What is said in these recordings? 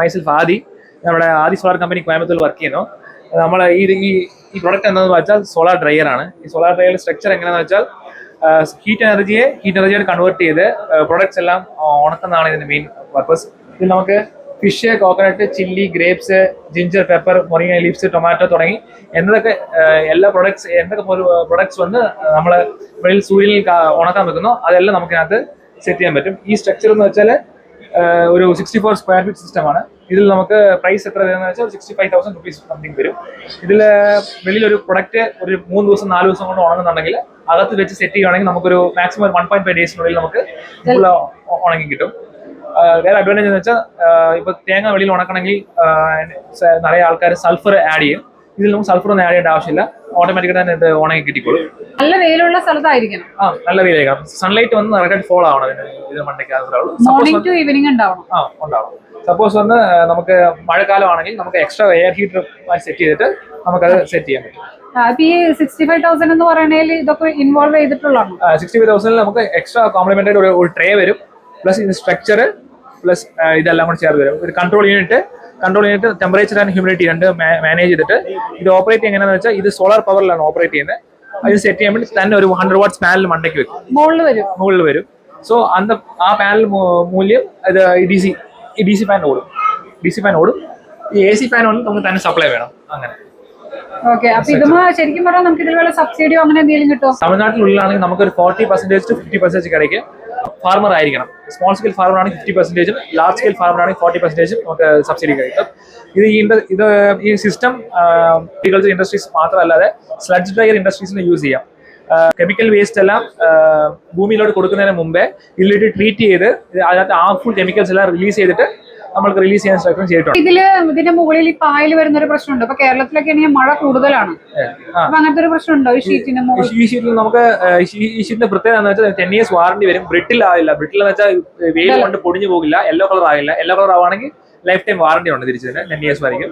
Myself ആദി. നമ്മുടെ ആദി solar company Coimbatore work ചെയ്യുന്നു. നമ്മൾ ഈ പ്രോഡക്റ്റ് എന്താണെന്ന് വെച്ചാൽ സോളാർ ഡ്രയർ ആണ്. ഈ സോളാർ ഡ്രയറിന്റെ സ്ട്രക്ചർ എങ്ങനെയാണെന്ന് വെച്ചാൽ ഹീറ്റ് എനർജിയായിട്ട് കൺവേർട്ട് ചെയ്ത് പ്രൊഡക്ട്സ് എല്ലാം ഉണക്കുന്നതാണ് ഇതിന്റെ മെയിൻ പർപ്പസ്. ഇതിൽ നമുക്ക് fish, coconut, chilli, grapes, ginger, pepper, moringa leaves, tomato തുടങ്ങി എന്തൊക്കെ പ്രൊഡക്ട്സ് വന്ന് നമ്മൾ വെളിയിൽ സൂര്യനിൽ ഉണക്കാൻ വെക്കുന്നു അതെല്ലാം നമുക്കിനകത്ത് സെറ്റ് ചെയ്യാൻ പറ്റും. ഈ സ്ട്രക്ചർ എന്ന് വെച്ചാൽ ഒരു 64 സ്ക്വയർ ഫീറ്റ് സിസ്റ്റമാണ്. ഇതിൽ നമുക്ക് പ്രൈസ് എത്ര വരുന്നത് വെച്ചാൽ 65,000 റുപ്പീസ് സംതിങ് വരും. ഇതിൽ വെളിയിലൊരു പ്രൊഡക്റ്റ് ഒരു 3 ദിവസം 4 ദിവസം കൊണ്ട് ഉണങ്ങുന്നുണ്ടെങ്കിൽ അകത്ത് വെച്ച് സെറ്റ് ചെയ്യുകയാണെങ്കിൽ നമുക്കൊരു മാക്സിമം 1.5 ഡേയ്സിനുള്ളിൽ നമുക്ക് ഫുൾ ഉണങ്ങി കിട്ടും. വേറെ അഡ്വാൻറ്റേജ് എന്ന് വെച്ചാൽ ഇപ്പൊ തേങ്ങ വെളിയിൽ ഉണക്കണമെങ്കിൽ നിറയെ ആൾക്കാർ സൾഫർ ആഡ് ചെയ്യും. ഇതിൽ നമുക്ക് സൾഫർ ഒന്നും ആഡ് ചെയ്യേണ്ട ആവശ്യമില്ല, ഓട്ടോമാറ്റിക്കായിട്ട് തന്നെ ഇത് ഉണങ്ങി കിട്ടിക്കോളും. നല്ല വെയിലുള്ള സ്ഥലത്തായിരിക്കണം. നല്ല വെയിലായിരിക്കണം. സൺലൈറ്റ് വന്ന് കറക്റ്റ് ഫോളോ ആവണം ഇത് മണ്ടയ്ക്ക്. മോർണിംഗ് ടു ഈവനിങ് ഉണ്ടാവണം. സപ്പോസ് വന്ന് നമുക്ക് മഴക്കാലമാണെങ്കിൽ നമുക്ക് എക്സ്ട്രാ എയർ ഹീറ്റർ സെറ്റ് ചെയ്തിട്ട് നമുക്കത് സെറ്റ് ചെയ്യാൻ പറ്റും. ഈ 65,000 എന്ന് പറയുന്നതിൽ ഇതൊക്കെ ഇൻവോൾവ് ചെയ്തിട്ടുള്ളതാണ്. 65,000 നമുക്ക് എക്സ്ട്രാ കോംപ്ലിമെന്ററി ഒരു ട്രേ വരും, പ്ലസ് ഇത് സ്ട്രക്ചർ, പ്ലസ് ഇതെല്ലാം കൂടെ ചേർത്ത് വരും. ഒരു control unit temperature and humidity രണ്ട് മാനേജ് ചെയ്തിട്ട് ഇത് ഓപ്പറേറ്റ് എങ്ങനെയാണെന്ന് വെച്ചാൽ ഇത് സോളാർ പവറിലാണ് ഓപ്പറേറ്റ് ചെയ്യുന്നത്. അത് സെറ്റ് ചെയ്യാൻ വേണ്ടി തന്നെ ഒരു 100 വാട്ട്സ് പാനൽ മണ്ടയ്ക്ക് വെക്കും, മുകളിൽ വരും. സോ ആ പാനൽ മൂല്യം ഇത് ഡി സി ഫാൻ ഓടും. ഈ AC ഫാൻ ഒന്നും നമുക്ക് തന്നെ സപ്ലൈ വേണം. അങ്ങനെ ശരിക്കും പറഞ്ഞാൽ നമുക്ക് ഇതിലുള്ള സബ്സിഡിയോ അങ്ങനെ എന്തെങ്കിലും കിട്ടുമോ? തമിഴ്നാട്ടിലുള്ളിലാണെങ്കിൽ നമുക്കൊരു 40% to 50% കിടക്കും. ഫാർമർ ആയിരിക്കണം. സ്മോൾ സ്കെയിൽ ഫാർമർ ആണെങ്കിൽ 50%, ലാർജ് സ്കെയിൽ ഫാർമർ ആണെങ്കിൽ 40% നമുക്ക് സബ്സിഡി കിട്ടും. ഈ സിസ്റ്റം അഗ്രികൾച്ചർ ഇൻഡസ്ട്രീസ് മാത്രമല്ലാതെ സ്ലഡ്ജ് ഡ്രയർ ഇൻഡസ്ട്രീസിന് യൂസ് ചെയ്യാം. കെമിക്കൽ വേസ്റ്റ് എല്ലാം ഭൂമിയിലോട്ട് കൊടുക്കുന്നതിന് മുമ്പേ ഇതിലിട്ട് ട്രീറ്റ് ചെയ്ത് അതിനകത്ത് ഹാർംഫുൾ കെമിക്കൽസ് എല്ലാം റിലീസ് ചെയ്തിട്ട് നമ്മൾക്ക് റിലീസ് ചെയ്യാൻ സ്ട്രക്ചർ ചെയ്തിട്ടുണ്ട്. ഇതിന്റെ മുകളിൽ ഈ പായൽ വരുന്ന ഒരു പ്രശ്നമുണ്ട്. ഇപ്പൊ കേരളത്തിലൊക്കെ മഴ കൂടുതലാണ്, അങ്ങനത്തെ ഒരു പ്രശ്നമുണ്ടോ ഈ ഷീറ്റിന്? ഈ ഷീറ്റിൽ നമുക്ക് ഈ ഷീറ്റിന്റെ പ്രത്യേകത എന്ന് വെച്ചാൽ 10 years വാറണ്ടി വരും. ബ്രിട്ടിൽ ആവില്ല. ബ്രിട്ടിൽ എന്ന് വെച്ചാൽ വെയിൽ കൊണ്ട് പൊടിഞ്ഞു പോകില്ല. യെല്ലോ കളർ ആവില്ല. യെല്ലോ കളർ ആവുകയാണെങ്കിൽ ലൈഫ് ടൈം വാറണ്ടി ഉണ്ട് തിരിച്ചതിന്. 10 years വരെയും.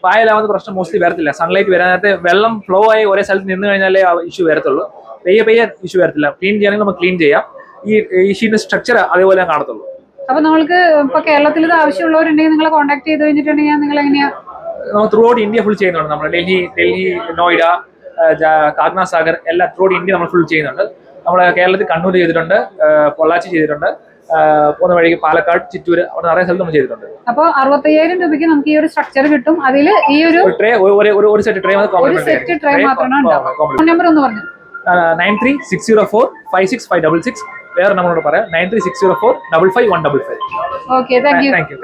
പായലാവുന്ന പ്രശ്നം മോസ്റ്റ്ലി വരത്തില്ല. സൺലൈറ്റ് വരാനകത്ത് വെള്ളം ഫ്ലോ ആയി ഒരേ സ്ഥലത്ത് നിന്ന് കഴിഞ്ഞാലേ ആ ഇഷ്യൂ വരത്തുള്ളൂ. പെയ്യെ ഇഷ്യൂ വരത്തില്ല. ക്ലീൻ ചെയ്യണമെങ്കിൽ നമുക്ക് ക്ലീൻ ചെയ്യാം. ഈ ഷീറ്റിന്റെ സ്ട്രക്ചർ അതേപോലെ കാണത്തുള്ളൂ. അപ്പൊ നമ്മൾക്ക് ഇപ്പൊ കേരളത്തിൽ ഇത് ആവശ്യമുള്ളവരുണ്ടെങ്കിൽ നിങ്ങളെ കോൺടാക്ട് ചെയ്ത് കഴിഞ്ഞിട്ടുണ്ടെങ്കിൽ നിങ്ങൾ എങ്ങനെയാ? നമ്മൾ ത്രൂ ഔട്ട് ഇന്ത്യ ഫുൾ ചെയ്യുന്നുണ്ട്. നമ്മൾ ഡൽഹി, നോയിഡ, കാഗ്ന സാഗർ എല്ലാം ത്രൂ ഔട്ട് ഇന്ത്യ നമ്മൾ ഫുൾ ചെയ്യുന്നുണ്ട്. നമ്മൾ കേരളത്തിൽ കണ്ണൂർ ചെയ്തിട്ടുണ്ട്, പൊള്ളാച്ചി ചെയ്തിട്ടുണ്ട്, പോകുന്ന വഴിക്ക് പാലക്കാട്, ചിറ്റൂർ, അവിടെ നിറയെ സ്ഥലത്ത് നമ്മൾ ചെയ്തിട്ടുണ്ട്. അപ്പൊ 65,000 രൂപയ്ക്ക് നമുക്ക് ഈ ഒരു സ്ട്രക്ചർ കിട്ടും. അതിൽ ഈ ഒരു ട്രേ ഒരു സെറ്റ് ട്രേ മാത്രമാണ് ഉണ്ടാവും. ഫോൺ നമ്പർ ഒന്ന് പറഞ്ഞു. 9360456566. വേറെ നമ്മളോട് പറയാം 9360455155. Okay, thank you. Thank you.